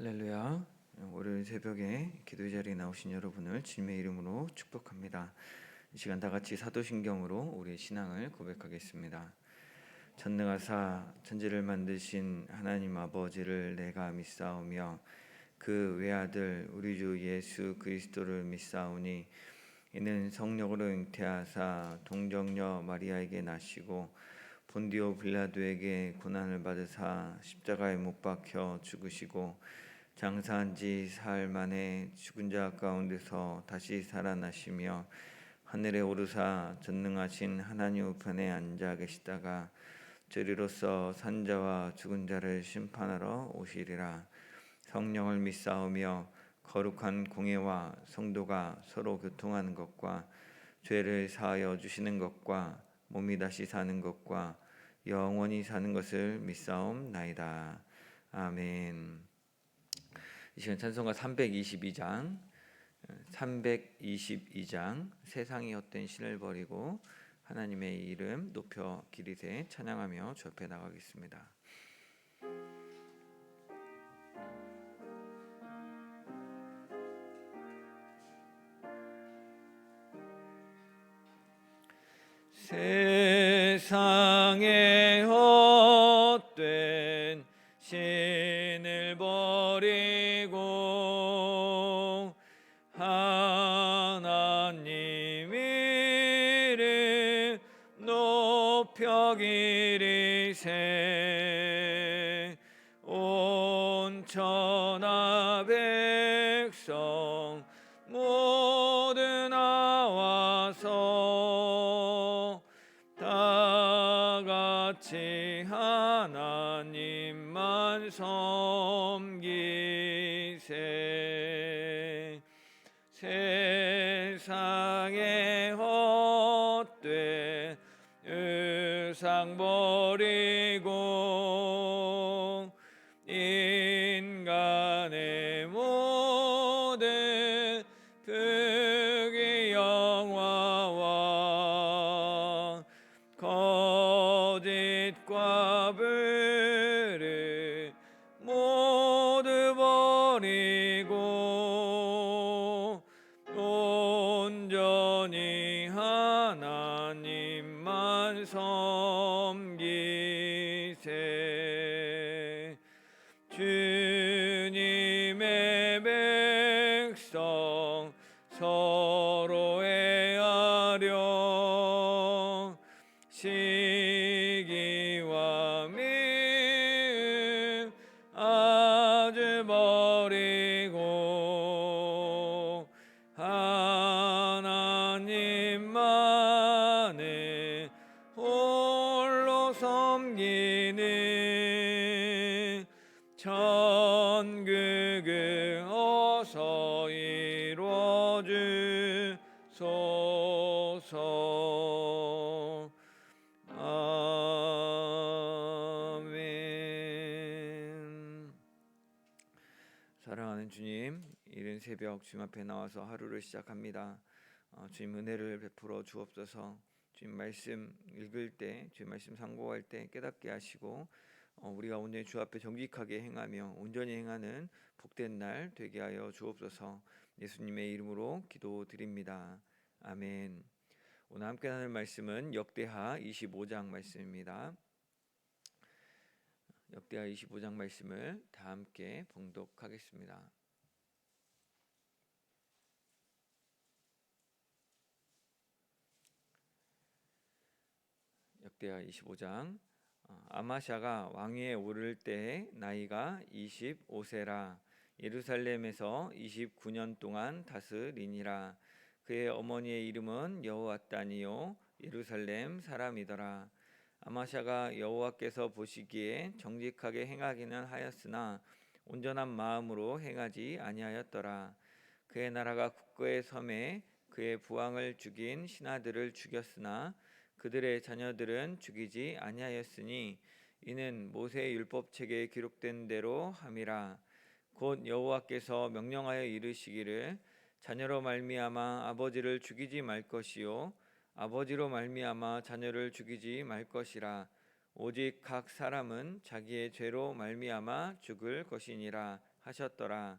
할렐루야. 월요일 새벽에 기도 자리에 나오신 여러분을 주님의 이름으로 축복합니다. 이 시간 다 같이 사도신경으로 우리의 신앙을 고백하겠습니다. 전능하사 천지를 만드신 하나님 아버지를 내가 믿사오며 그 외아들 우리 주 예수 그리스도를 믿사오니 이는 성령으로 잉태하사 동정녀 마리아에게 나시고 본디오 빌라도에게 고난을 받으사 십자가에 못 박혀 죽으시고 장사한 지 사흘 만에 죽은 자 가운데서 다시 살아나시며 하늘에 오르사 전능하신 하나님 우편에 앉아 계시다가 저리로서 산자와 죽은 자를 심판하러 오시리라. 성령을 믿사오며 거룩한 공예와 성도가 서로 교통하는 것과 죄를 사하여 주시는 것과 몸이 다시 사는 것과 영원히 사는 것을 믿사옵나이다. 아멘. 이 시간 찬송가 322장 세상이 헛된 신을 버리고 하나님의 이름 높여 기리세 찬양하며 주 앞에 나가겠습니다. 세상에 헛된 신을 버리고 하나님 이름 높여 기리세 온 천하 백성 모두 나와서 다같이 하나님만 섬기세 세상에 헛된 의상 버리고 인간의 모든 불기 영화와 거짓과 불을 모두 버리고 온전히 하나님만 섬기세 주님의 백성 서로 애하려 시기와 미움 아주 버리고 하나님만을 홀로 섬기는 천국을 어서 이루어 주소서. 아멘. 사랑하는 주님, 이른 새벽 주님 앞에 나와서 하루를 시작합니다. 주님 은혜를 베풀어 주옵소서. 주님 말씀 읽을 때, 주님 말씀 상고할 때 깨닫게 하시고 우리가 오늘 주 앞에 정직하게 행하며 온전히 행하는 복된 날 되게 하여 주옵소서. 예수님의 이름으로 기도드립니다. 아멘. 오늘 함께 나눌 말씀은 역대하 25장 말씀입니다. 역대하 25장 말씀을 다 함께 봉독하겠습니다. 역대하 25장 아마샤가 왕위에 오를 때 나이가 25세라 예루살렘에서 29년 동안 다스리니라. 그의 어머니의 이름은 여호앗단이요 예루살렘 사람이더라. 아마샤가 여호와께서 보시기에 정직하게 행하기는 하였으나 온전한 마음으로 행하지 아니하였더라. 그의 나라가 국거의 섬에 그의 부왕을 죽인 신하들을 죽였으나 그들의 자녀들은 죽이지 아니하였으니 이는 모세의 율법책에 기록된 대로 함이라. 곧 여호와께서 명령하여 이르시기를 자녀로 말미암아 아버지를 죽이지 말 것이요 아버지로 말미암아 자녀를 죽이지 말 것이라. 오직 각 사람은 자기의 죄로 말미암아 죽을 것이니라. 하셨더라.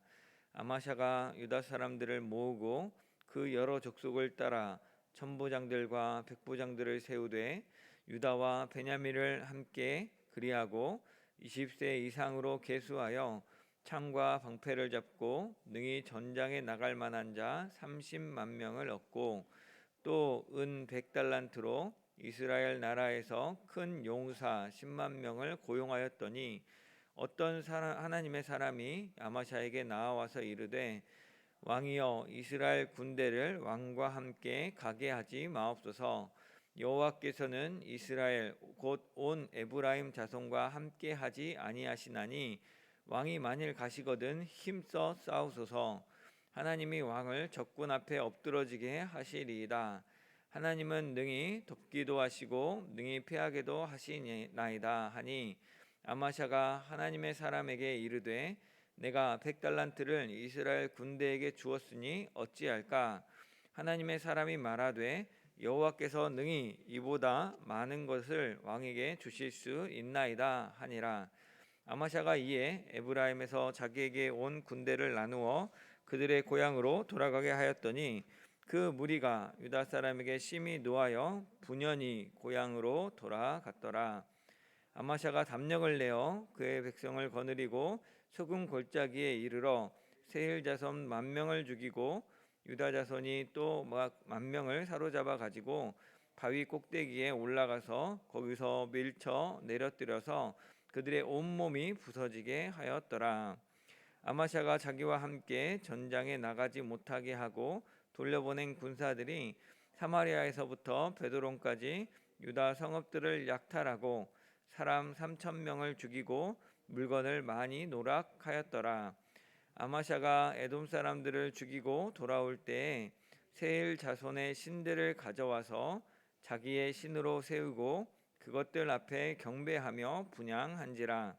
아마샤가 유다 사람들을 모으고 그 여러 족속을 따라 천부장들과 백부장들을 세우되 유다와 베냐민을 함께 그리하고 20세 이상으로 계수하여 창과 방패를 잡고 능히 전장에 나갈 만한 자 30만 명을 얻고 또 은 100달란트로 이스라엘 나라에서 큰 용사 10만 명을 고용하였더니 어떤 하나님의 사람이 아마샤에게 나와서 이르되 왕이여 이스라엘 군대를 왕과 함께 가게 하지 마옵소서. 여호와께서는 이스라엘 곧 온 에브라임 자손과 함께 하지 아니하시나니 왕이 만일 가시거든 힘써 싸우소서. 하나님이 왕을 적군 앞에 엎드러지게 하시리이다. 하나님은 능히 돕기도 하시고 능히 패하게도 하시나이다 하니 아마샤가 하나님의 사람에게 이르되 내가 100달란트를 이스라엘 군대에게 주었으니 어찌할까? 하나님의 사람이 말하되 여호와께서 능히 이보다 많은 것을 왕에게 주실 수 있나이다 하니라. 아마샤가 이에 에브라임에서 자기에게 온 군대를 나누어 그들의 고향으로 돌아가게 하였더니 그 무리가 유다 사람에게 심히 노하여 분연히 고향으로 돌아갔더라. 아마샤가 담력을 내어 그의 백성을 거느리고 소금 골짜기에 이르러 세일 자손 10,000명을 죽이고 유다 자손이 또 10,000명을 사로잡아 가지고 바위 꼭대기에 올라가서 거기서 밀쳐 내려뜨려서 그들의 온몸이 부서지게 하였더라. 아마샤가 자기와 함께 전장에 나가지 못하게 하고 돌려보낸 군사들이 사마리아에서부터 베드론까지 유다 성읍들을 약탈하고 사람 3,000명을 죽이고 물건을 많이 노락하였더라. 아마샤가 에돔 사람들을 죽이고 돌아올 때에 세일 자손의 신들을 가져와서 자기의 신으로 세우고 그것들 앞에 경배하며 분향한지라.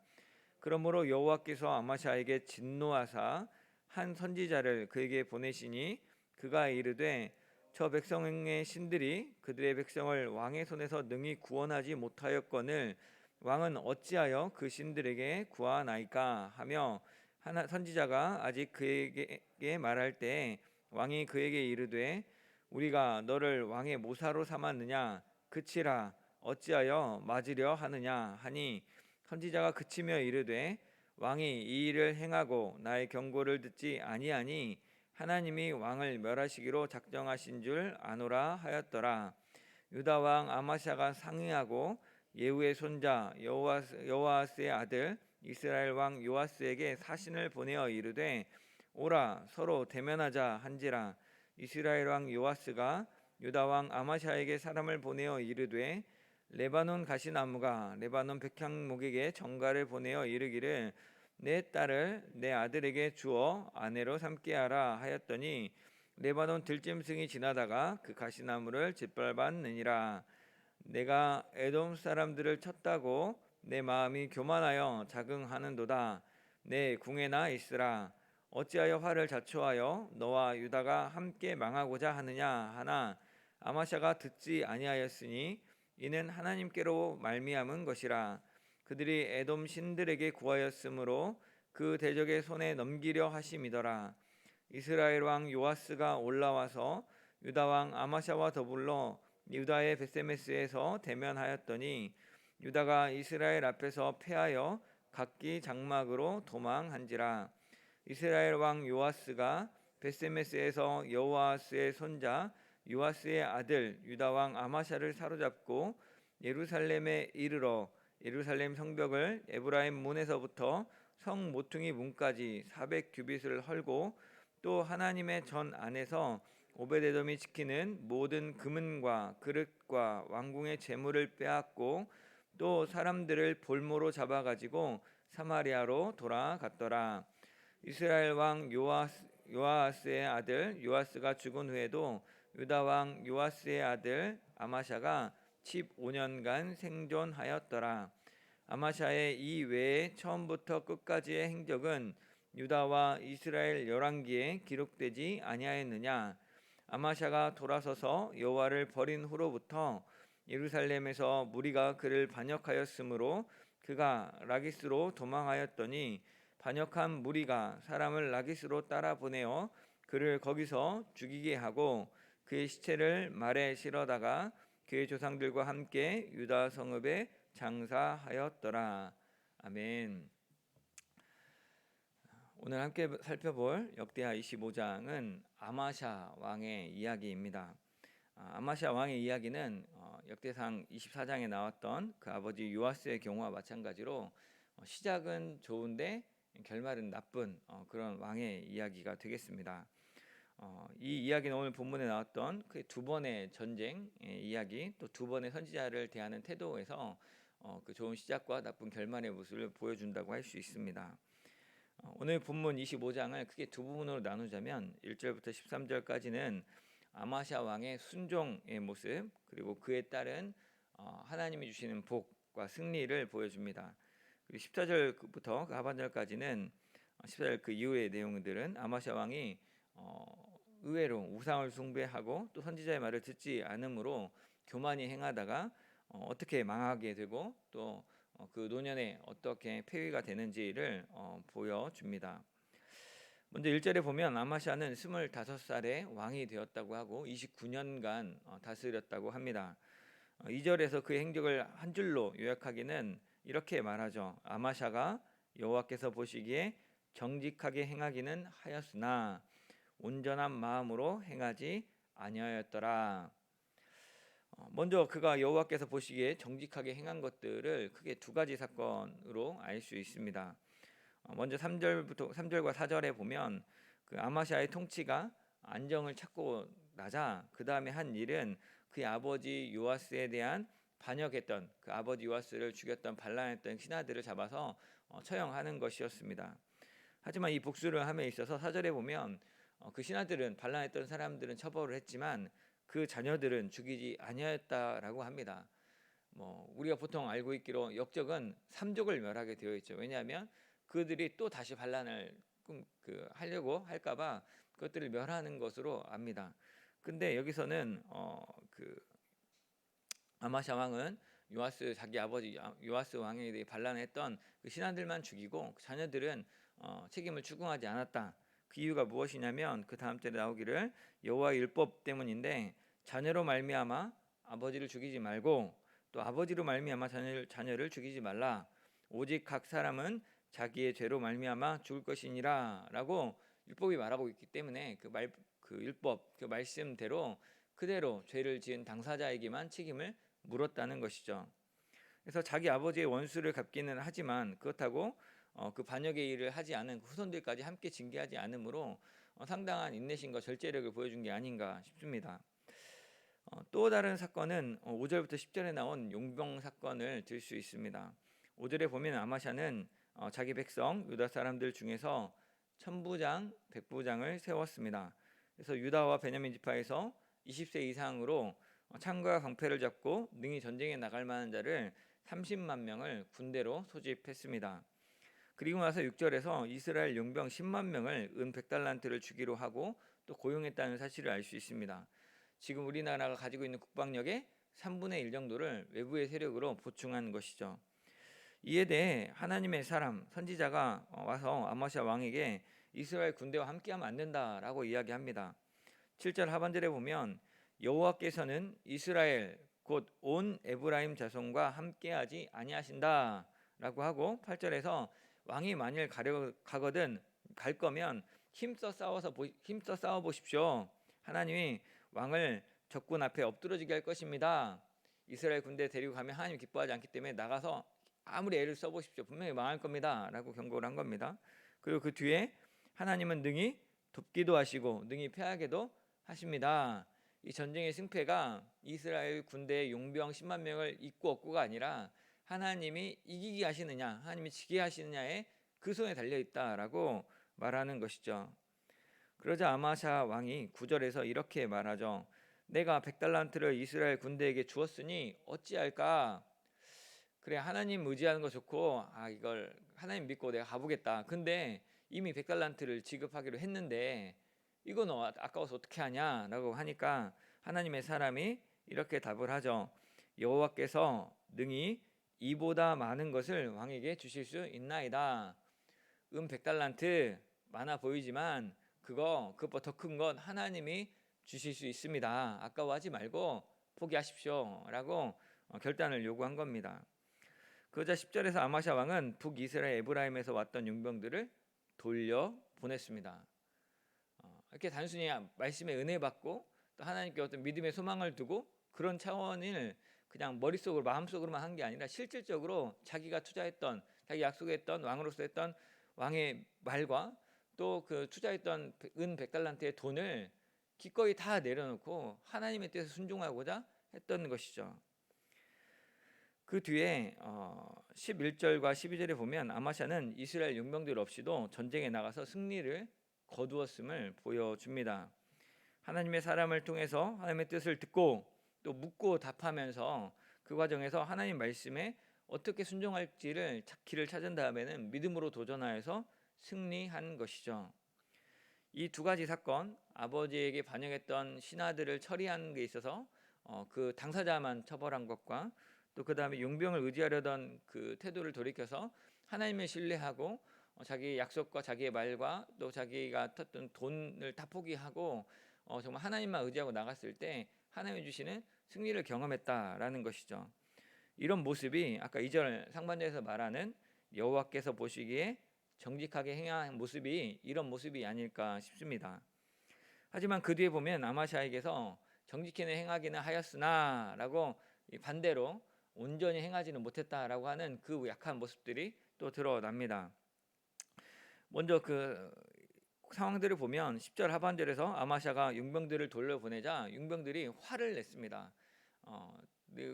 그러므로 여호와께서 아마샤에게 진노하사 한 선지자를 그에게 보내시니 그가 이르되 저 백성의 신들이 그들의 백성을 왕의 손에서 능히 구원하지 못하였거늘 왕은 어찌하여 그 신들에게 구하나이까 하며 선지자가 아직 그에게 말할 때 왕이 그에게 이르되 우리가 너를 왕의 모사로 삼았느냐 그치라 어찌하여 맞으려 하느냐 하니 선지자가 그치며 이르되 왕이 이 일을 행하고 나의 경고를 듣지 아니하니 하나님이 왕을 멸하시기로 작정하신 줄 아노라 하였더라. 유다 왕 아마샤가 상의하고 예후의 손자 여호아스의 아들 이스라엘 왕 요아스에게 사신을 보내어 이르되 오라 서로 대면하자 한지라. 이스라엘 왕 요아스가 유다 왕 아마샤에게 사람을 보내어 이르되 레바논 가시나무가 레바논 백향목에게 전가를 보내어 이르기를 내 딸을 내 아들에게 주어 아내로 삼게 하라 하였더니 레바논 들짐승이 지나다가 그 가시나무를 짓밟았느니라. 내가 에돔 사람들을 쳤다고 내 마음이 교만하여 자긍하는도다. 내 궁에나 있으라. 어찌하여 화를 자초하여 너와 유다가 함께 망하고자 하느냐 하나 아마샤가 듣지 아니하였으니 이는 하나님께로 말미암은 것이라. 그들이 에돔 신들에게 구하였으므로 그 대적의 손에 넘기려 하심이더라. 이스라엘 왕 요아스가 올라와서 유다 왕 아마샤와 더불어 유다의 베세메스에서 대면하였더니 유다가 이스라엘 앞에서 패하여 각기 장막으로 도망한지라. 이스라엘 왕 요아스가 베세메스에서 여호아스의 손자 요아스의 아들 유다 왕 아마샤를 사로잡고 예루살렘에 이르러 예루살렘 성벽을 에브라임 문에서부터 성 모퉁이 문까지 400규빗을 헐고 또 하나님의 전 안에서 오베데돔이 지키는 모든 금은과 그릇과 왕궁의 재물을 빼앗고 또 사람들을 볼모로 잡아가지고 사마리아로 돌아갔더라. 이스라엘 왕 요아스의 아들 요아스가 죽은 후에도 유다 왕 요아스의 아들 아마샤가 15년간 생존하였더라. 아마샤의 이 외에 처음부터 끝까지의 행적은 유다와 이스라엘 열왕기에 기록되지 아니하였느냐. 아마샤가 돌아서서 여호와를 버린 후로부터 예루살렘에서 무리가 그를 반역하였으므로 그가 라기스로 도망하였더니 반역한 무리가 사람을 라기스로 따라 보내어 그를 거기서 죽이게 하고 그의 시체를 말에 실어다가 그의 조상들과 함께 유다 성읍에 장사하였더라. 아멘. 오늘 함께 살펴볼 역대하 25장은 아마샤 왕의 이야기입니다. 아마샤 왕의 이야기는 역대상 24장에 나왔던 그 아버지 요아스의 경우와 마찬가지로 시작은 좋은데 결말은 나쁜 그런 왕의 이야기가 되겠습니다. 이 이야기는 오늘 본문에 나왔던 그 두 번의 전쟁의 이야기, 또 두 번의 선지자를 대하는 태도에서 그 좋은 시작과 나쁜 결말의 모습을 보여준다고 할 수 있습니다. 오늘 본문 25장을 크게 두 부분으로 나누자면 1절부터 13절까지는 아마샤 왕의 순종의 모습, 그리고 그에 따른 하나님이 주시는 복과 승리를 보여줍니다. 그리고 14절부터 그 하반절까지는 14절 그 이후의 내용들은 아마샤 왕이 의외로 우상을 숭배하고 또 선지자의 말을 듣지 않으므로 교만히 행하다가 어떻게 망하게 되고 또 그 노년에 어떻게 폐위가 되는지를 보여줍니다. 먼저 1절에 보면 아마샤는 25살에 왕이 되었다고 하고 29년간 다스렸다고 합니다. 2절에서 그의 행적을 한 줄로 요약하기는 이렇게 말하죠. 아마샤가 여호와께서 보시기에 정직하게 행하기는 하였으나 온전한 마음으로 행하지 아니하였더라. 먼저 그가 여호와께서 보시기에 정직하게 행한 것들을 크게 두 가지 사건으로 알 수 있습니다. 먼저 3절과 4절에 보면 그 아마샤의 통치가 안정을 찾고 나자 그 다음에 한 일은 그의 아버지 요아스에 대한 반역했던 그 아버지 요아스를 죽였던 반란했던 신하들을 잡아서 처형하는 것이었습니다. 하지만 이 복수를 함에 있어서 4절에 보면 그 신하들은 반란했던 사람들은 처벌을 했지만 그 자녀들은 죽이지 아니하였다라고 합니다. 우리가 보통 알고 있기로 역적은 3족을 멸하게 되어 있죠. 왜냐하면 그들이 또 다시 반란을 하려고 할까봐 그것들을 멸하는 것으로 압니다. 근데 여기서는 아마샤 왕은 자기 아버지 요아스 왕에 대해 반란했던 그 신하들만 죽이고 자녀들은 책임을 추궁하지 않았다. 그 이유가 무엇이냐면 그 다음 절에 나오기를 여호와의 율법 때문인데 자녀로 말미암아 아버지를 죽이지 말고 또 아버지로 말미암아 자녀를 죽이지 말라. 오직 각 사람은 자기의 죄로 말미암아 죽을 것이니라라고 율법이 말하고 있기 때문에 그 율법 그 말씀대로 그대로 죄를 지은 당사자에게만 책임을 물었다는 것이죠. 그래서 자기 아버지의 원수를 갚기는 하지만 그렇다고 그 반역의 일을 하지 않은 후손들까지 함께 징계하지 않으므로 상당한 인내심과 절제력을 보여준 게 아닌가 싶습니다. 또 다른 사건은 5절부터 10절에 나온 용병 사건을 들 수 있습니다. 5절에 보면 아마샤는 자기 백성 유다 사람들 중에서 천부장, 백부장을 세웠습니다. 그래서 유다와 베냐민 지파에서 20세 이상으로 창과 방패를 잡고 능히 전쟁에 나갈 만한 자를 30만 명을 군대로 소집했습니다. 그리고 나서 6절에서 이스라엘 용병 10만 명을 은 100달란트를 주기로 하고 또 고용했다는 사실을 알 수 있습니다. 지금 우리나라가 가지고 있는 국방력의 3분의 1 정도를 외부의 세력으로 보충한 것이죠. 이에 대해 하나님의 사람 선지자가 와서 아마샤 왕에게 이스라엘 군대와 함께하면 안 된다라고 이야기합니다. 7절 하반절에 보면 여호와께서는 이스라엘 곧 온 에브라임 자손과 함께하지 아니하신다라고 하고 8절에서 왕이 만일 가거든 갈 거면 힘써 싸워 보십시오. 하나님이 왕을 적군 앞에 엎드러지게 할 것입니다. 이스라엘 군대 데리고 가면 하나님 기뻐하지 않기 때문에 나가서 아무리 애를 써보십시오. 분명히 망할 겁니다. 라고 경고를 한 겁니다. 그리고 그 뒤에 하나님은 능히 돕기도 하시고 능히 패하게도 하십니다. 이 전쟁의 승패가 이스라엘 군대의 용병 10만 명을 있고 없고가 아니라 하나님이 이기게 하시느냐 하나님이 지게 하시느냐에 그 손에 달려있다라고 말하는 것이죠. 그러자 아마샤 왕이 9절에서 이렇게 말하죠. 내가 100달란트를 이스라엘 군대에게 주었으니 어찌할까? 그래 하나님 의지하는 거 좋고 이걸 하나님 믿고 내가 가보겠다. 근데 이미 100달란트를 지급하기로 했는데 이건 아까워서 어떻게 하냐라고 하니까 하나님의 사람이 이렇게 답을 하죠. 여호와께서 능히 이보다 많은 것을 왕에게 주실 수 있나이다. 100달란트 많아 보이지만 그것보다 더 큰 건 하나님이 주실 수 있습니다. 아까워하지 말고 포기하십시오라고 결단을 요구한 겁니다. 그러자 10절에서 아마샤 왕은 북이스라엘 에브라임에서 왔던 용병들을 돌려 보냈습니다. 이렇게 단순히 말씀에 은혜 받고 또 하나님께 어떤 믿음의 소망을 두고 그런 차원을 그냥 머릿속으로 마음속으로만 한 게 아니라 실질적으로 자기가 투자했던, 자기 약속했던 왕으로서 했던 왕의 말과 또 그 투자했던 100달란트의 돈을 기꺼이 다 내려놓고 하나님의 뜻에 순종하고자 했던 것이죠. 그 뒤에 11절과 12절에 보면 아마샤는 이스라엘 용병들 없이도 전쟁에 나가서 승리를 거두었음을 보여줍니다. 하나님의 사람을 통해서 하나님의 뜻을 듣고 또 묻고 답하면서 그 과정에서 하나님 말씀에 어떻게 순종할지를 길을 찾은 다음에는 믿음으로 도전하여서 승리한 것이죠. 이 두 가지 사건, 아버지에게 반영했던 신하들을 처리한 게 있어서 그 당사자만 처벌한 것과 또 그 다음에 용병을 의지하려던 그 태도를 돌이켜서 하나님을 신뢰하고 자기의 약속과 자기의 말과 또 자기가 탔던 돈을 다 포기하고 정말 하나님만 의지하고 나갔을 때 하나님이 주시는 승리를 경험했다라는 것이죠. 이런 모습이 아까 2절 상반절에서 말하는 여호와께서 보시기에 정직하게 행한 모습이 이런 모습이 아닐까 싶습니다. 하지만 그 뒤에 보면 아마샤에게서 정직히는 행하기는 하였으나라고 반대로 온전히 행하지는 못했다라고 하는 그 약한 모습들이 또 드러납니다. 먼저 그 상황들을 보면 10절 하반절에서 아마샤가 용병들을 돌려보내자 용병들이 화를 냈습니다.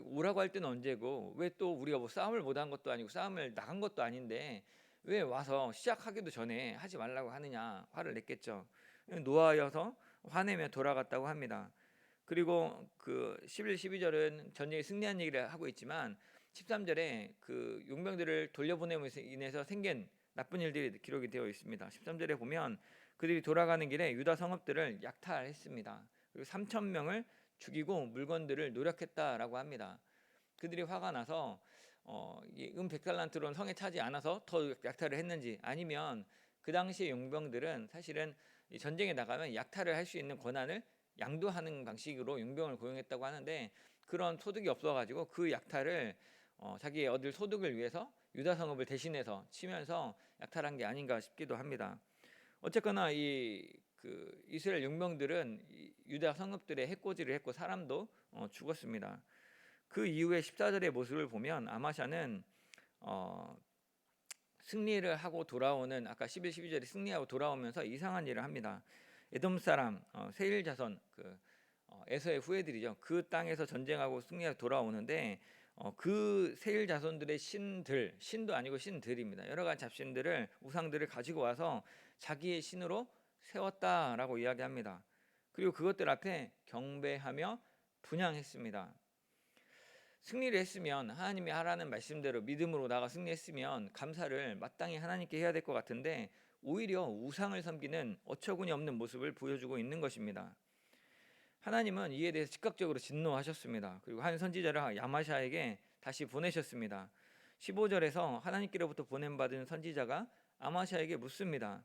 오라고 할 때는 언제고 왜 또 우리가 뭐 싸움을 못한 것도 아니고 싸움을 나간 것도 아닌데 왜 와서 시작하기도 전에 하지 말라고 하느냐 화를 냈겠죠. 노하여서 화내며 돌아갔다고 합니다. 그리고 그 11, 12절은 전쟁에 승리한 얘기를 하고 있지만 13절에 그 용병들을 돌려보내므로 인해서 생긴 나쁜 일들이 기록이 되어 있습니다. 13절에 보면 그들이 돌아가는 길에 유다 성읍들을 약탈했습니다. 그리고 3,000명을 죽이고 물건들을 노력했다라고 합니다. 그들이 화가 나서 100달란트로는 성에 차지 않아서 더 약탈을 했는지 아니면 그 당시의 용병들은 사실은 전쟁에 나가면 약탈을 할 수 있는 권한을 양도하는 방식으로 용병을 고용했다고 하는데 그런 소득이 없어가지고 그 약탈을 자기의 얻을 소득을 위해서 유다 성읍을 대신해서 치면서 약탈한 게 아닌가 싶기도 합니다. 어쨌거나 그 이스라엘 용병들은 유다 성읍들의 해코지를 했고 사람도 죽었습니다. 그 이후에 14절의 모습을 보면 아마샤는 승리를 하고 돌아오는 아까 11, 12절에 승리하고 돌아오면서 이상한 일을 합니다. 에돔 사람 세일 자손 에서의 후예들이죠. 그 땅에서 전쟁하고 승리하고 돌아오는데 그 세일 자손들의 신도 아니고 신들입니다. 여러 가지 잡신들을 우상들을 가지고 와서 자기의 신으로 세웠다라고 이야기합니다. 그리고 그것들 앞에 경배하며 분향했습니다. 승리를 했으면 하나님이 하라는 말씀대로 믿음으로 나가 승리했으면 감사를 마땅히 하나님께 해야 될 것 같은데 오히려 우상을 섬기는 어처구니 없는 모습을 보여주고 있는 것입니다. 하나님은 이에 대해서 즉각적으로 진노하셨습니다. 그리고 한 선지자를 아마샤에게 다시 보내셨습니다. 15절에서 하나님께로부터 보냄받은 선지자가 아마샤에게 묻습니다.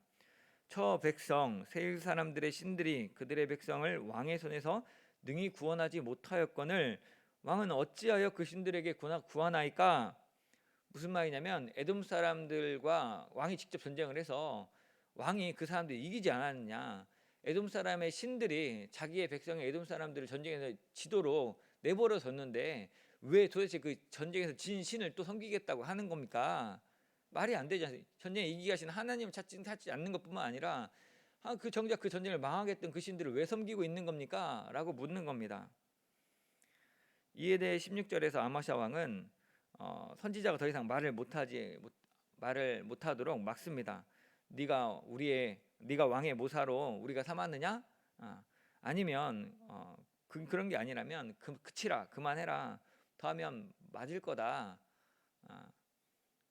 저 백성 세일 사람들의 신들이 그들의 백성을 왕의 손에서 능히 구원하지 못하였거늘 왕은 어찌하여 그 신들에게 구하나이까? 무슨 말이냐면 에돔 사람들과 왕이 직접 전쟁을 해서 왕이 그 사람들 이기지 않았느냐. 에돔 사람의 신들이 자기의 백성의 에돔 사람들을 전쟁에서 지도로 내버려 뒀는데 왜 도대체 그 전쟁에서 진 신을 또 섬기겠다고 하는 겁니까? 말이 안 되지 않습니까? 전쟁에 이기게 하신 하나님을 찾지 않는 것뿐만 아니라 정작 그 전쟁을 망하게 했던 그 신들을 왜 섬기고 있는 겁니까? 라고 묻는 겁니다. 이에 대해 16절에서 아마샤 왕은 선지자가 더 이상 말을 못하도록 막습니다. 네가 왕의 모사로 우리가 삼았느냐? 아니면 그런 게 아니라면 그치라 그만해라. 더하면 맞을 거다.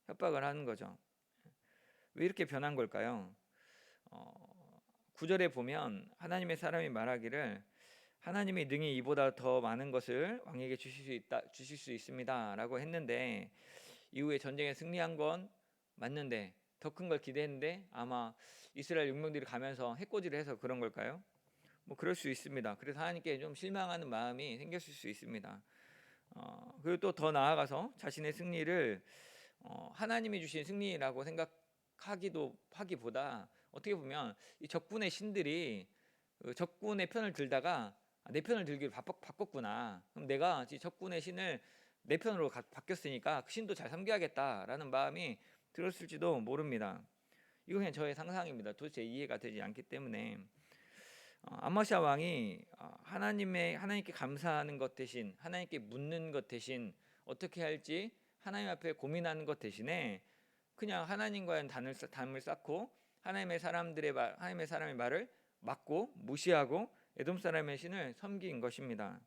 협박을 하는 거죠. 왜 이렇게 변한 걸까요? 9절에 보면 하나님의 사람이 말하기를 하나님이 능히 이보다 더 많은 것을 왕에게 주실 수 있습니다라고 했는데 이후에 전쟁에 승리한 건 맞는데 더 큰 걸 기대했는데 아마 이스라엘 용병들이 가면서 해코지를 해서 그런 걸까요? 뭐 그럴 수 있습니다. 그래서 하나님께 좀 실망하는 마음이 생겼을 수 있습니다. 그리고 또 더 나아가서 자신의 승리를 하나님이 주신 승리라고 생각하기도 하기보다 어떻게 보면 이 적군의 신들이 그 적군의 편을 들다가 내 편을 들기를 바꿨구나. 그럼 내가 이 적군의 신을 내 편으로 바뀌었으니까 그 신도 잘 섬겨야겠다라는 마음이 들었을지도 모릅니다. 이거 그냥 저의 상상입니다. 도대체 이해가 되지 않기 때문에 아마시아 왕이 하나님께 감사하는 것 대신 하나님께 묻는 것 대신 어떻게 할지 하나님 앞에 고민하는 것 대신에 그냥 하나님과의 담을 쌓고 하나님의 사람의 말을 막고 무시하고 에돔 사람의 신을 섬긴 것입니다.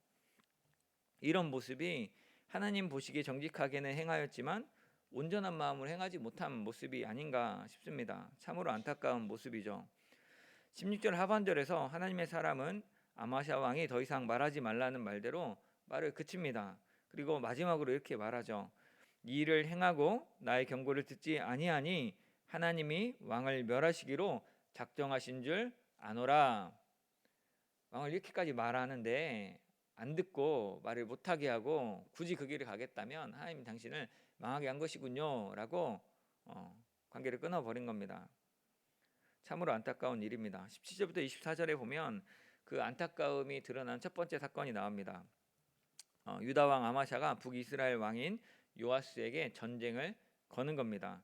이런 모습이 하나님 보시기에 정직하게는 행하였지만 온전한 마음으로 행하지 못한 모습이 아닌가 싶습니다. 참으로 안타까운 모습이죠. 16절 하반절에서 하나님의 사람은 아마시아 왕이 더 이상 말하지 말라는 말대로 말을 그칩니다. 그리고 마지막으로 이렇게 말하죠. 이 일을 행하고 나의 경고를 듣지 아니하니 하나님이 왕을 멸하시기로 작정하신 줄 아노라. 왕을 이렇게까지 말하는데 안 듣고 말을 못하게 하고 굳이 그 길을 가겠다면 하나님이 당신을 망하게 한 것이군요 라고 관계를 끊어버린 겁니다. 참으로 안타까운 일입니다. 17절부터 24절에 보면 그 안타까움이 드러난 첫 번째 사건이 나옵니다. 유다 왕 아마샤가 북이스라엘 왕인 요아스에게 전쟁을 거는 겁니다.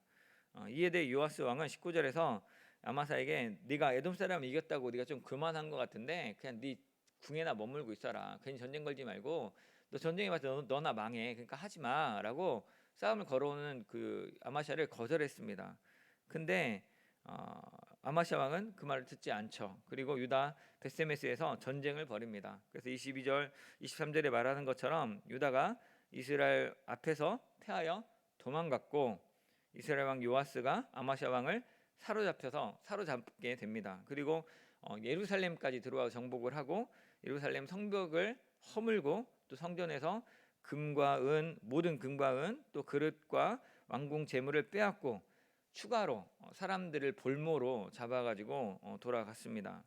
이에 대해 요아스 왕은 19절에서 아마사에게 네가 에돔 사람을 이겼다고 네가 좀 그만한 것 같은데 그냥 네 궁에나 머물고 있어라. 괜히 전쟁 걸지 말고 너 전쟁에 맞서 너나 망해. 그러니까 하지 마라고 싸움을 걸어오는 그 아마샤를 거절했습니다. 근데 아마샤 왕은 그 말을 듣지 않죠. 그리고 유다 베세메스에서 전쟁을 벌입니다. 그래서 22절, 23절에 말하는 것처럼 유다가 이스라엘 앞에서 패하여 도망갔고 이스라엘 왕 요아스가 아마샤 왕을 사로잡게 됩니다. 그리고 예루살렘까지 들어와 정복을 하고 예루살렘 성벽을 허물고 또 성전에서 모든 금과 은 또 그릇과 왕궁 재물을 빼앗고 추가로 사람들을 볼모로 잡아가지고 돌아갔습니다.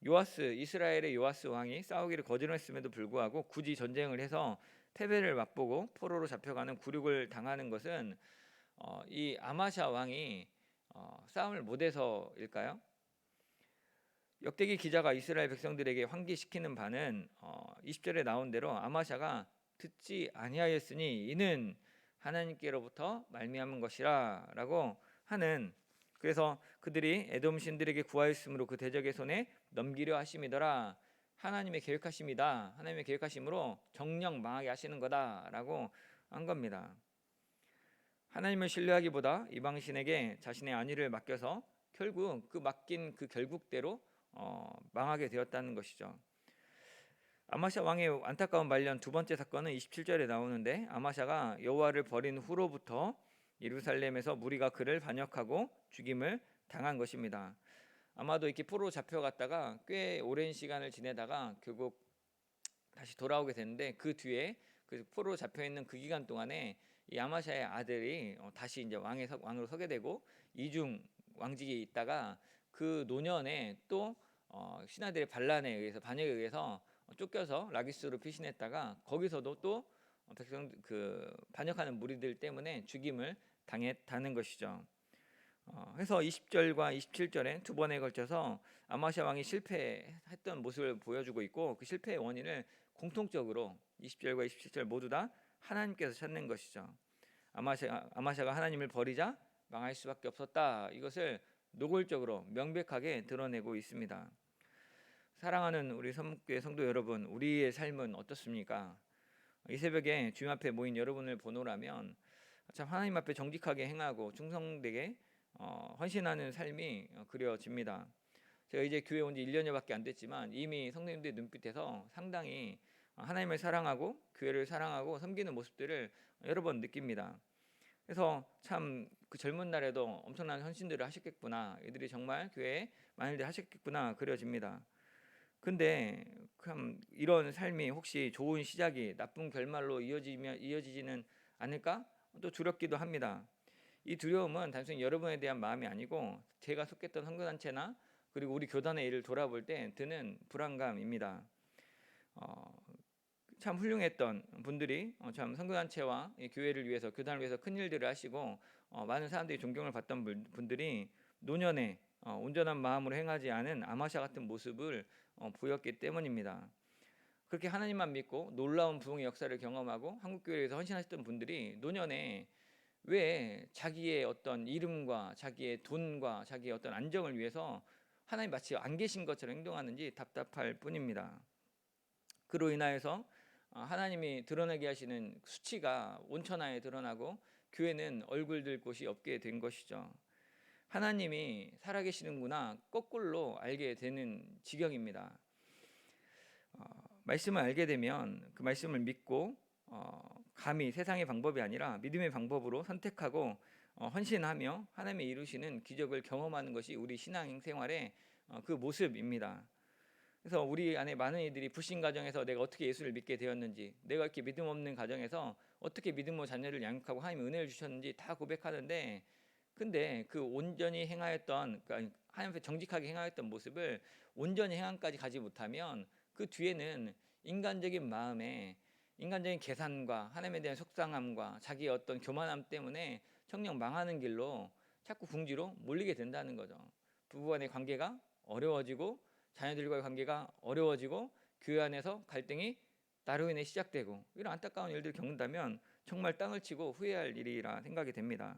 이스라엘의 요아스 왕이 싸우기를 거절했음에도 불구하고 굳이 전쟁을 해서 패배를 맛보고 포로로 잡혀가는 굴욕을 당하는 것은 이 아마샤 왕이 싸움을 못해서일까요? 역대기 기자가 이스라엘 백성들에게 환기시키는 바는 20절에 나온 대로 아마샤가 듣지 아니하였으니 이는 하나님께로부터 말미암은 것이라 라고 하는, 그래서 그들이 에돔 신들에게 구하였으므로 그 대적의 손에 넘기려 하심이더라. 하나님의 계획하심이다. 하나님의 계획하심으로 정령 망하게 하시는 거다라고 한 겁니다. 하나님을 신뢰하기보다 이방신에게 자신의 안위를 맡겨서 결국 그 맡긴 그 결국대로 망하게 되었다는 것이죠. 아마샤 왕의 안타까운 말년 두 번째 사건은 27절에 나오는데 아마샤가 여호와를 버린 후로부터 예루살렘에서 무리가 그를 반역하고 죽임을 당한 것입니다. 아마도 이렇게 포로 잡혀갔다가 꽤 오랜 시간을 지내다가 결국 다시 돌아오게 됐는데 그 뒤에 그 포로 잡혀 있는 그 기간 동안에 이 아마샤의 아들이 다시 이제 왕으로 서게 되고 이중 왕직에 있다가 그 노년에 또 신하들의 반역에 의해서 쫓겨서 라기스로 피신했다가 거기서도 또 반역하는 무리들 때문에 죽임을 당했다는 것이죠. 그래서 20절과 27절에 두 번에 걸쳐서 아마샤 왕이 실패했던 모습을 보여주고 있고 그 실패의 원인을 공통적으로 20절과 27절 모두 다 하나님께서 찾는 것이죠. 아마샤가 하나님을 버리자 망할 수밖에 없었다. 이것을 노골적으로 명백하게 드러내고 있습니다. 사랑하는 우리 선목교회 성도 여러분, 우리의 삶은 어떻습니까? 이 새벽에 주님 앞에 모인 여러분을 보노라면 참 하나님 앞에 정직하게 행하고 충성되게 헌신하는 삶이 그려집니다. 제가 이제 교회 온 지 1년여밖에 안 됐지만 이미 성도님들의 눈빛에서 상당히 하나님을 사랑하고 교회를 사랑하고 섬기는 모습들을 여러 번 느낍니다. 그래서 참 그 젊은 날에도 엄청난 헌신들을 하셨겠구나, 이들이 정말 교회에 많은 일을 하셨겠구나 그려집니다. 근데 그럼 이런 삶이 혹시 좋은 시작이 나쁜 결말로 이어지지는 않을까? 또 두렵기도 합니다. 이 두려움은 단순히 여러분에 대한 마음이 아니고 제가 속했던 선교단체나 그리고 우리 교단의 일을 돌아볼 때 드는 불안감입니다. 참 훌륭했던 분들이 참 선교단체와 교회를 위해서 교단을 위해서 큰 일들을 하시고 많은 사람들이 존경을 받던 분들이 노년에 온전한 마음으로 행하지 않은 아마샤 같은 모습을 보였기 때문입니다. 그렇게 하나님만 믿고 놀라운 부흥의 역사를 경험하고 한국교회에서 헌신하셨던 분들이 노년에 왜 자기의 어떤 이름과 자기의 돈과 자기의 어떤 안정을 위해서 하나님 마치 안 계신 것처럼 행동하는지 답답할 뿐입니다. 그로 인하여서 하나님이 드러내게 하시는 수치가 온천하에 드러나고 교회는 얼굴 들 곳이 없게 된 것이죠. 하나님이 살아계시는구나 거꾸로 알게 되는 지경입니다. 말씀을 알게 되면 그 말씀을 믿고 감히 세상의 방법이 아니라 믿음의 방법으로 선택하고 헌신하며 하나님이 이루시는 기적을 경험하는 것이 우리 신앙 생활의 그 모습입니다. 그래서 우리 안에 많은 이들이 불신 가정에서 내가 어떻게 예수를 믿게 되었는지, 내가 이렇게 믿음 없는 가정에서 어떻게 믿음으로 자녀를 양육하고 하나님 은혜를 주셨는지 다 고백하는데, 근데 그 온전히 행하였던, 그러니까 하나님 앞에 정직하게 행하였던 모습을 온전히 행함까지 가지 못하면 그 뒤에는 인간적인 마음에 인간적인 계산과 하나님에 대한 속상함과 자기의 어떤 교만함 때문에 정녕 망하는 길로 자꾸 궁지로 몰리게 된다는 거죠. 부부간의 관계가 어려워지고 자녀들과의 관계가 어려워지고 교회 안에서 갈등이 나로 인해 시작되고 이런 안타까운 일들을 겪는다면 정말 땅을 치고 후회할 일이라 생각이 됩니다.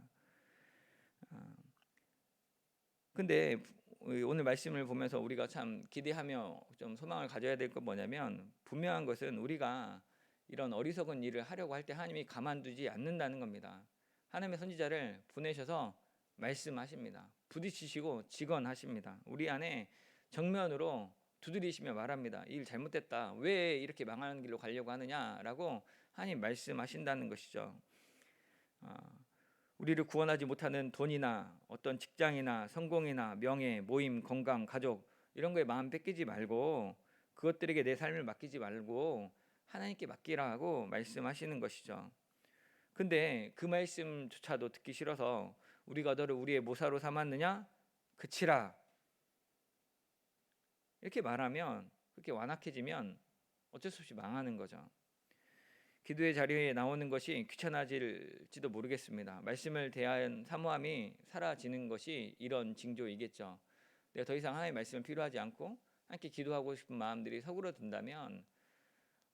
근데 오늘 말씀을 보면서 우리가 참 기대하며 좀 소망을 가져야 될 건 뭐냐면, 분명한 것은 우리가 이런 어리석은 일을 하려고 할 때 하나님이 가만두지 않는다는 겁니다. 하나님의 선지자를 보내셔서 말씀하십니다. 부딪히시고 직언하십니다. 우리 안에 정면으로 두드리시며 말합니다. 이 일 잘못됐다. 왜 이렇게 망하는 길로 가려고 하느냐라고 하나님 말씀하신다는 것이죠. 우리를 구원하지 못하는 돈이나 어떤 직장이나 성공이나 명예, 모임, 건강, 가족 이런 거에 마음 뺏기지 말고 그것들에게 내 삶을 맡기지 말고 하나님께 맡기라고 말씀하시는 것이죠. 근데 그 말씀조차도 듣기 싫어서 우리가 너를 우리의 모사로 삼았느냐? 그치라. 이렇게 말하면, 그렇게 완악해지면 어쩔 수 없이 망하는 거죠. 기도의 자리에 나오는 것이 귀찮아질지도 모르겠습니다. 말씀을 대한 사모함이 사라지는 것이 이런 징조이겠죠. 내가 더 이상 하나님의 말씀은 필요하지 않고 함께 기도하고 싶은 마음들이 서글어든다면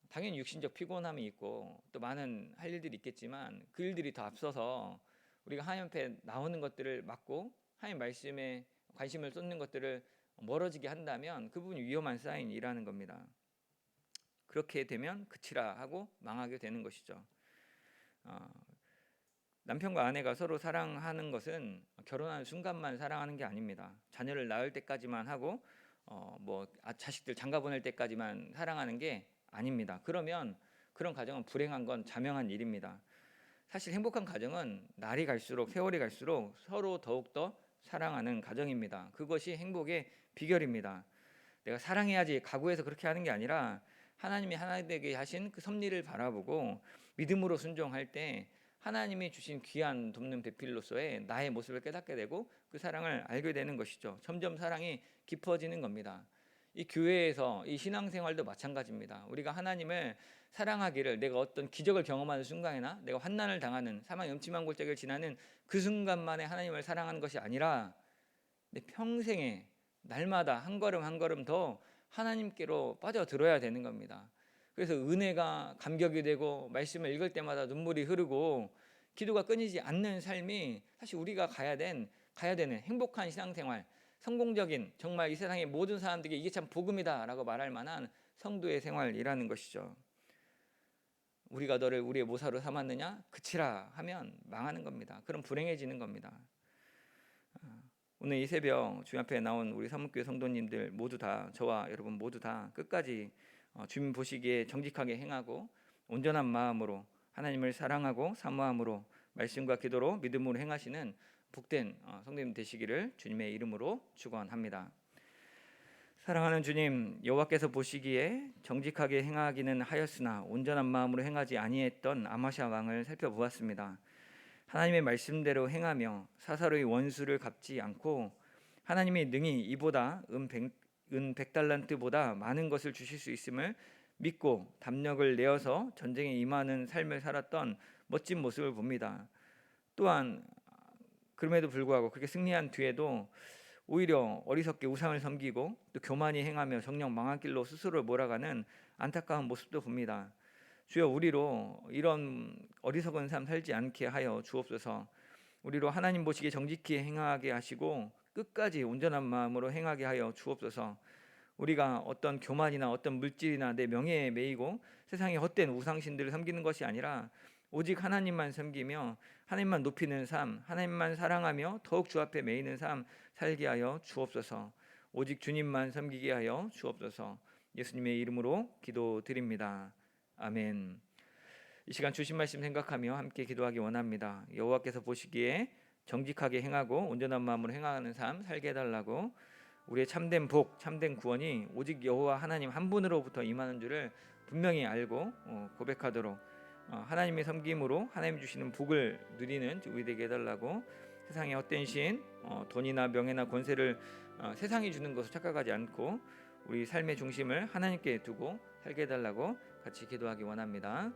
당연히 육신적 피곤함이 있고 또 많은 할 일들이 있겠지만 그 일들이 더 앞서서 우리가 하나님 앞에 나오는 것들을 막고 하나님 말씀에 관심을 쏟는 것들을 멀어지게 한다면 그 부분이 위험한 사인이라는 겁니다. 그렇게 되면 그치라 하고 망하게 되는 것이죠. 남편과 아내가 서로 사랑하는 것은 결혼하는 순간만 사랑하는 게 아닙니다. 자녀를 낳을 때까지만 하고 자식들 장가 보낼 때까지만 사랑하는 게 아닙니다. 그러면 그런 가정은 불행한 건 자명한 일입니다. 사실 행복한 가정은 날이 갈수록 세월이 갈수록 서로 더욱더 사랑하는 가정입니다. 그것이 행복의 비결입니다. 내가 사랑해야지 각오해서 그렇게 하는 게 아니라 하나님이 하나님에게 하신 그 섭리를 바라보고 믿음으로 순종할 때 하나님이 주신 귀한 돕는 배필로서의 나의 모습을 깨닫게 되고 그 사랑을 알게 되는 것이죠. 점점 사랑이 깊어지는 겁니다. 이 교회에서 이 신앙생활도 마찬가지입니다. 우리가 하나님을 사랑하기를, 내가 어떤 기적을 경험하는 순간이나 내가 환난을 당하는 사망의 음침한 골짜기를 지나는 그 순간만에 하나님을 사랑하는 것이 아니라 내 평생에 날마다 한 걸음 한 걸음 더 하나님께로 빠져들어야 되는 겁니다. 그래서 은혜가 감격이 되고 말씀을 읽을 때마다 눈물이 흐르고 기도가 끊이지 않는 삶이 사실 우리가 가야 되는 행복한 신앙생활, 성공적인, 정말 이 세상의 모든 사람들에게 이게 참 복음이다라고 말할 만한 성도의 생활이라는 것이죠. 우리가 너를 우리의 모사로 삼았느냐? 그치라 하면 망하는 겁니다. 그럼 불행해지는 겁니다. 오늘 이 새벽 주님 앞에 나온 우리 사목교회 성도님들 모두 다, 저와 여러분 모두 다 끝까지 주님 보시기에 정직하게 행하고 온전한 마음으로 하나님을 사랑하고 사모함으로 말씀과 기도로 믿음으로 행하시는 복된 성도님 되시기를 주님의 이름으로 축원합니다. 사랑하는 주님, 여호와께서 보시기에 정직하게 행하기는 하였으나 온전한 마음으로 행하지 아니했던 아마샤 왕을 살펴보았습니다. 하나님의 말씀대로 행하며 사사로이 원수를 갚지 않고 하나님이 능히 이보다 은 100달란트보다 많은 것을 주실 수 있음을 믿고 담력을 내어서 전쟁에 임하는 삶을 살았던 멋진 모습을 봅니다. 또한 그럼에도 불구하고 그렇게 승리한 뒤에도 오히려 어리석게 우상을 섬기고 또 교만히 행하며 정녕 망한 길로 스스로를 몰아가는 안타까운 모습도 봅니다. 주여, 우리로 이런 어리석은 삶 살지 않게 하여 주옵소서. 우리로 하나님 보시기에 정직히 행하게 하시고 끝까지 온전한 마음으로 행하게 하여 주옵소서. 우리가 어떤 교만이나 어떤 물질이나 내 명예에 매이고 세상의 헛된 우상신들을 섬기는 것이 아니라 오직 하나님만 섬기며 하나님만 높이는 삶, 하나님만 사랑하며 더욱 주 앞에 매이는 삶 살게 하여 주옵소서. 오직 주님만 섬기게 하여 주옵소서. 예수님의 이름으로 기도드립니다. 아멘. 이 시간 주신 말씀 생각하며 함께 기도하기 원합니다. 여호와께서 보시기에 정직하게 행하고 온전한 마음으로 행하는 삶 살게 해달라고, 우리의 참된 복, 참된 구원이 오직 여호와 하나님 한 분으로부터 임하는 줄을 분명히 알고 고백하도록, 하나님의 섬김으로 하나님 주시는 복을 누리는 우리 되게 해달라고, 세상의 헛된 신, 돈이나 명예나 권세를 세상이 주는 것을 착각하지 않고 우리 삶의 중심을 하나님께 두고 살게 해달라고 같이 기도하기 원합니다.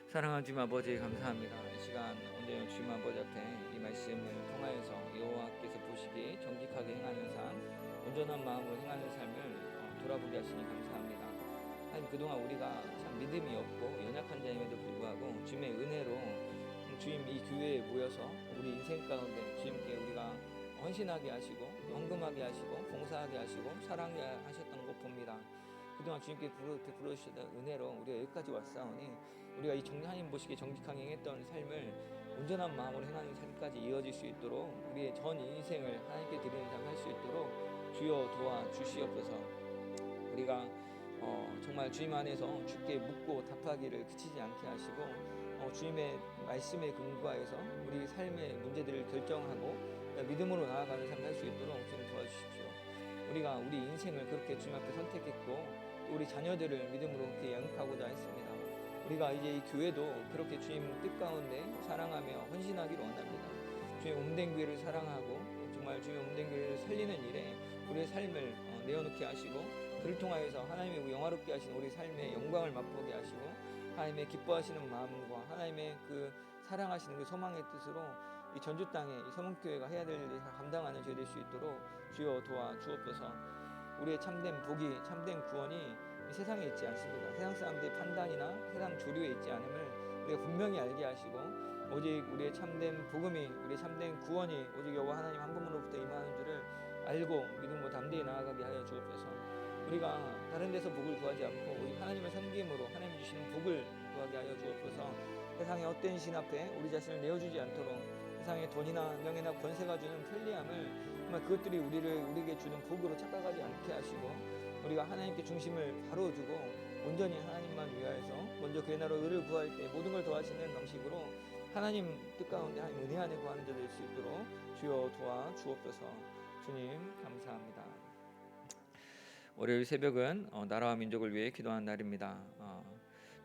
사랑하는 주님 아버지, 감사합니다. 이 시간 온전히 주님 아버지 앞에 이 말씀을 통하여서 여호와께서 보시기에 정직하게 행하는 삶, 온전한 마음으로 행하는 삶을 돌아보게 하시니 감사합니다. 하나님, 그동안 우리가 참 믿음이 없고 연약한 자임에도 불구하고 주님의 은혜로 주님 이 교회에 모여서 우리 인생 가운데 주님께 우리가 헌신하게 하시고 헌금하게 하시고 봉사하게 하시고 사랑하게 하셨던 것 봅니다. 그동안 주님께 베풀어 주셨던 은혜로 우리가 여기까지 왔사오니 우리가 이 하나님 보시기에 정직하게 행했던 삶을 온전한 마음으로 행하는 삶까지 이어질 수 있도록 우리의 전 인생을 하나님께 드리는 삶을 할 수 있도록 주여 도와 주시옵소서. 우리가 정말 주님 안에서 주께 묻고 답하기를 그치지 않게 하시고 주님의 말씀에 근거하여서 우리 삶의 문제들을 결정하고 믿음으로 나아가는 삶을 할 수 있도록 주님 도와주십시오. 우리가 우리 인생을 그렇게 주님 앞에 선택했고 또 우리 자녀들을 믿음으로 그렇게 양육하고자 했습니다. 우리가 이제 이 교회도 그렇게 주님 뜻 가운데 사랑하며 헌신하기를 원합니다. 주님 몸된 교회를 사랑하고 정말 주님 몸된 교회를 살리는 일에 우리의 삶을 내어놓게 하시고 그를 통하여서 하나님의 영화롭게 하시는 우리 삶의 영광을 맛보게 하시고 하나님의 기뻐하시는 마음과 하나님의 그 사랑하시는 그 소망의 뜻으로 이 전주 땅에 이 서문교회가 해야 될 일을 감당하는 저희 될 수 있도록 주여 도와 주옵소서. 우리의 참된 복이, 참된 구원이 이 세상에 있지 않습니다. 세상 사람들의 판단이나 세상 조류에 있지 않음을 우리가 분명히 알게 하시고 오직 우리의 참된 복음이, 우리의 참된 구원이 오직 여호와 하나님 한 분으로부터 임하는 줄을 알고 믿음으로 담대히 나아가게 하여 주옵소서. 우리가 다른 데서 복을 구하지 않고 오직 하나님을 섬김으로 하나님이 주시는 복을 구하게 하여 주옵소서. 세상의 헛된 신 앞에 우리 자신을 내어주지 않도록 세상의 돈이나 명예나 권세가 주는 편리함을 정말 그것들이 우리에게 주는 복으로 착각하지 않게 하시고 우리가 하나님께 중심을 바로 두고 온전히 하나님만 위하여서 먼저 그의 나라 의를 구할 때 모든 걸 더하시는 방식으로 하나님 뜻 가운데 하나님 은혜 안에 구하는 자 될 수 있도록 주여 도와 주옵소서. 주님 감사합니다. 월요일 새벽은 나라와 민족을 위해 기도하는 날입니다.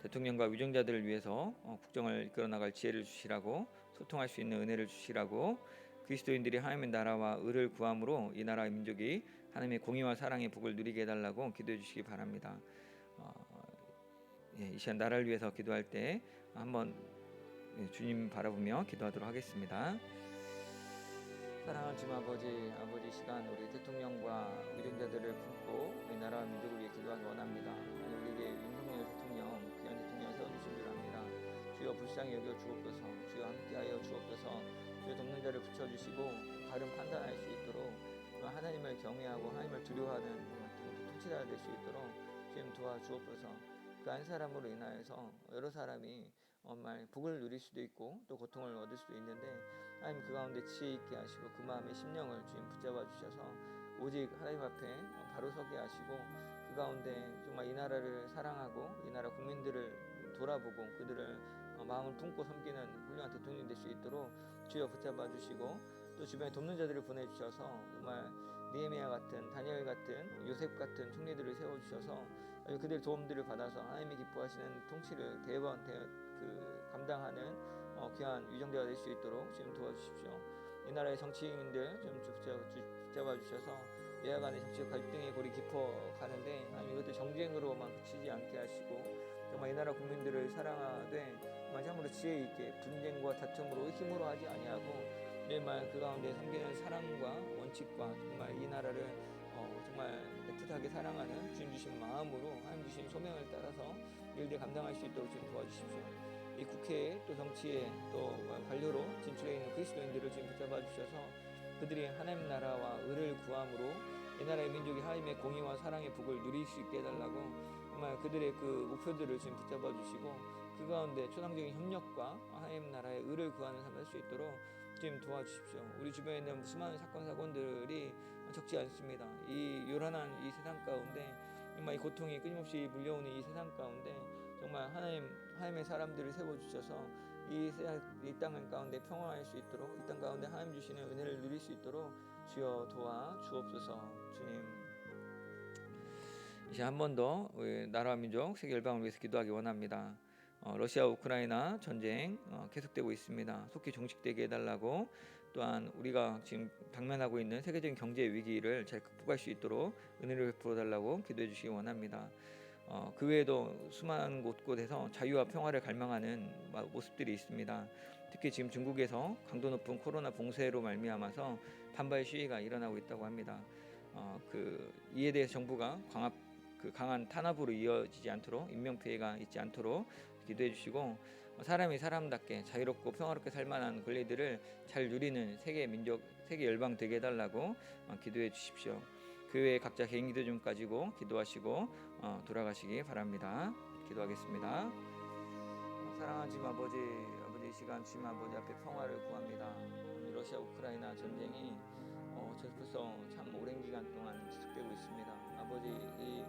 대통령과 위정자들을 위해서 국정을 이끌어 나갈 지혜를 주시라고, 소통할 수 있는 은혜를 주시라고, 그리스도인들이 하나님의 나라와 의를 구함으로 이 나라와 민족이 하나님의 공의와 사랑의 복을 누리게 해달라고 기도해 주시기 바랍니다. 이 시간 나라를 위해서 기도할 때 한번 주님 바라보며 기도하도록 하겠습니다. 사랑하는 주님 아버지 시간 우리 대통령과 위정자들을 품고 우리 나라와 민족을 위해 기도하기 원합니다. 우리에게 윤석열 대통령, 귀한 대통령 세워주신 줄 압니다. 주여 불쌍히 여겨 주옵소서. 주여 함께하여 주옵소서. 주여 돕는 자를 붙여주시고 바른 판단할 수 있도록 하나님을 경외하고 하나님을 두려워하는 통치자가 될 수 있도록 주님 도와주옵소서. 그 한 사람으로 인하여서 여러 사람이 정말 복을 누릴 수도 있고 또 고통을 얻을 수도 있는데 하나님 그 가운데 지혜 있게 하시고 그 마음의 심령을 주님 붙잡아 주셔서 오직 하나님 앞에 바로 서게 하시고 그 가운데 정말 이 나라를 사랑하고 이 나라 국민들을 돌아보고 그들을 마음을 품고 섬기는 훌륭한 대통령이 될 수 있도록 주여 붙잡아 주시고 또 주변에 돕는 자들을 보내주셔서 정말 느헤미야 같은, 다니엘 같은, 요셉 같은 총리들을 세워주셔서 그들의 도움들을 받아서 하나님이 기뻐하시는 통치를 감당하는 귀한 위정대가 될 수 있도록 지금 도와주십시오. 이 나라의 정치인들 좀 붙잡아 주셔서 여야 간의 정치적 갈등의 골이 깊어가는데 하나님 이것들 정쟁으로만 그치지 않게 하시고 정말 이 나라 국민들을 사랑하되 정말 참으로 지혜 있게 분쟁과 다툼으로 힘으로 하지 아니하고 정말 그 가운데 섬기는 사랑과 원칙과 정말 이 나라를 정말 애틋하게 사랑하는 주님 주신 마음으로 하나님 주신 소명을 따라서 일들 감당할 수 있도록 지금 도와주십시오. 이 국회에 또 정치에 또 관료로 진출해 있는 그리스도인들을 지금 붙잡아 주셔서 그들이 하나님 나라와 의를 구함으로 이 나라의 민족이 하나님의 공의와 사랑의 복을 누릴 수 있게 해달라고 정말 그들의 그 목표들을 지금 붙잡아 주시고 그 가운데 초당적인 협력과 하나님 나라의 의를 구하는 삶을 할 수 있도록 지금 도와주십시오. 우리 주변에 있는 수많은 사건 사고들이 적지 않습니다. 이 요란한 이 세상 가운데 정말 이 고통이 끊임없이 물려오는 이 세상 가운데 정말 하나님의 사람들을 세워주셔서 이 땅 가운데 평화할 수 있도록 이 땅 가운데 하나님 주시는 은혜를 누릴 수 있도록 주여 도와 주옵소서. 주님 이제 한 번 더 나라와 민족 세계 열방을 위해서 기도하기 원합니다. 러시아 우크라이나 전쟁 계속되고 있습니다. 속히 종식되게 해달라고 또한 우리가 지금 당면하고 있는 세계적인 경제 위기를 잘 극복할 수 있도록 은혜를 베풀어 달라고 기도해 주시기 원합니다. 그 외에도 수많은 곳곳에서 자유와 평화를 갈망하는 모습들이 있습니다. 특히 지금 중국에서 강도 높은 코로나 봉쇄로 말미암아서 반발 시위가 일어나고 있다고 합니다. 이에 대해서 정부가 강한 탄압으로 이어지지 않도록 인명피해가 있지 않도록 기도해 주시고 사람이 사람답게 자유롭고 평화롭게 살만한 권리들을 잘 누리는 세계 민족, 세계 열방 되게 해달라고 기도해 주십시오. 그 외에 각자 개인 기도 좀 가지고 기도하시고 돌아가시기 바랍니다. 기도하겠습니다. 사랑하는 주님 아버지 이 시간 주님 아버지 앞에 평화를 구합니다. 러시아 우크라이나 전쟁이 벌써 참 오랜 기간 동안 지속되고 있습니다. 아버지 이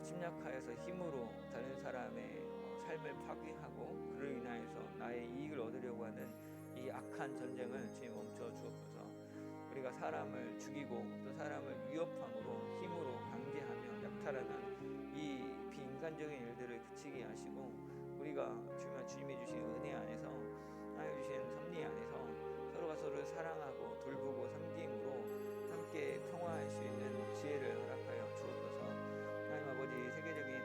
침략하여서 힘으로 다른 사람의 삶을 파괴하고 그를 인하여서 나의 이익을 얻으려고 하는 이 악한 전쟁을 주님 멈춰 주옵소서. 우리가 사람을 죽이고 또 사람을 위협함으로 힘으로 강제하며 약탈하는 이 비인간적인 일들을 그치게 하시고 우리가 주님이 주신 은혜 안에서 하나님 주신 섭리 안에서 서로가 서로를 사랑하고 돌보고 섬김으로 함께 평화할 수 있는 지혜를 허락하여 주옵소서. 하나님 아버지 세계적인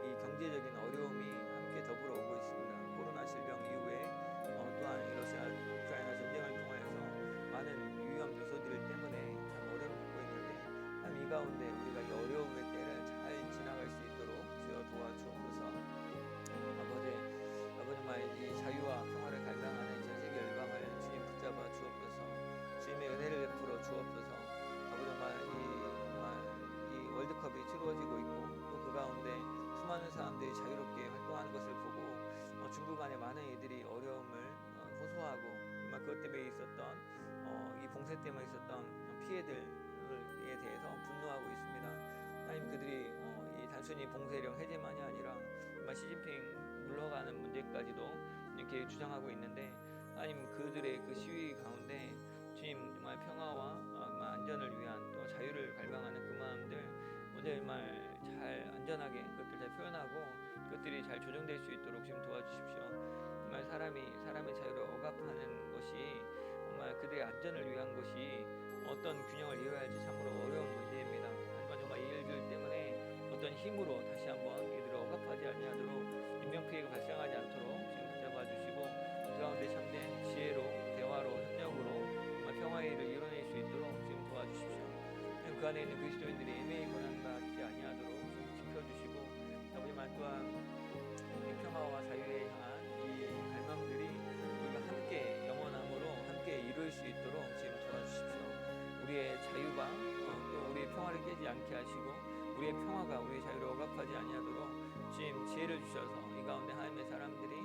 이 경제적인 어려움이 함께 더불어 오고 있습니다. 코로나 질병 이후에 또한 러시아 우크라이나 전쟁을 통하여서 많은 위험 요소들 때문에 참 어려움을 겪고 있는데 하나님 이 가운데 우리가 이 어려움의 때를 잘 지나갈 수 있도록 주여 도와주옵소서. 아버지 정말 이 자유와 평화를 갈망하는 전 세계 열방을 주님 붙잡아 주옵소서. 주님의 은혜를 베풀어 주옵소서. 아버지 정말 이 월드컵이 치루어지고 있고 또 그 가운데 수많은 사람들이 자유롭게 활동하는 것을 보고 중국 안에 많은 이들이 어려움을 호소하고 정말 그것 때문에 있었던 이 봉쇄 때문에 있었던 피해들에 대해서 분노하고 있습니다. 하나님 그들이 이 단순히 봉쇄령 해제만이 아니라 정말 시진핑 물러가는 문제까지도 이렇게 주장하고 있는데 하나님 그들의 그 시위 가운데 주님 정말 평화와 안전을 위한 또 자유를 갈망하는 그 마음들 오늘 정말 잘 안전하게 그것들 잘 표현하고 그것들이 잘 조정될 수 있도록 지금 도와주십시오. 정말 사람의 자유를 억압하는 것이 정말 그들의 안전을 위한 것이 어떤 균형을 이뤄야 할지 참으로 어려운 문제입니다. 하지만 정말 이 일들 때문에 어떤 힘으로 다시 한번 이들을 억압하지 아니하도록 인명피해가 발생하지 않도록 지금 붙잡아 주시고 그 가운데 참된 지혜로 대화로 협력으로 정말 평화의 일을 이뤄낼 수 있도록 지금 도와주십시오. 그 안에 있는 그리스도인들이 애매히 고난받지 아니하도록 지켜주시고 아버지만 또한 평화와 자유에 향한 이 갈망들이 우리가 함께 영원함으로 함께 이룰 수 있도록 지금 도와주십시오. 우리의 자유가 또 우리의 평화를 깨지 않게 하시고 우리의 평화가 우리의 자유를 억압하지 아니하도록 주님 지혜를 주셔서 이 가운데 하나님의 사람들이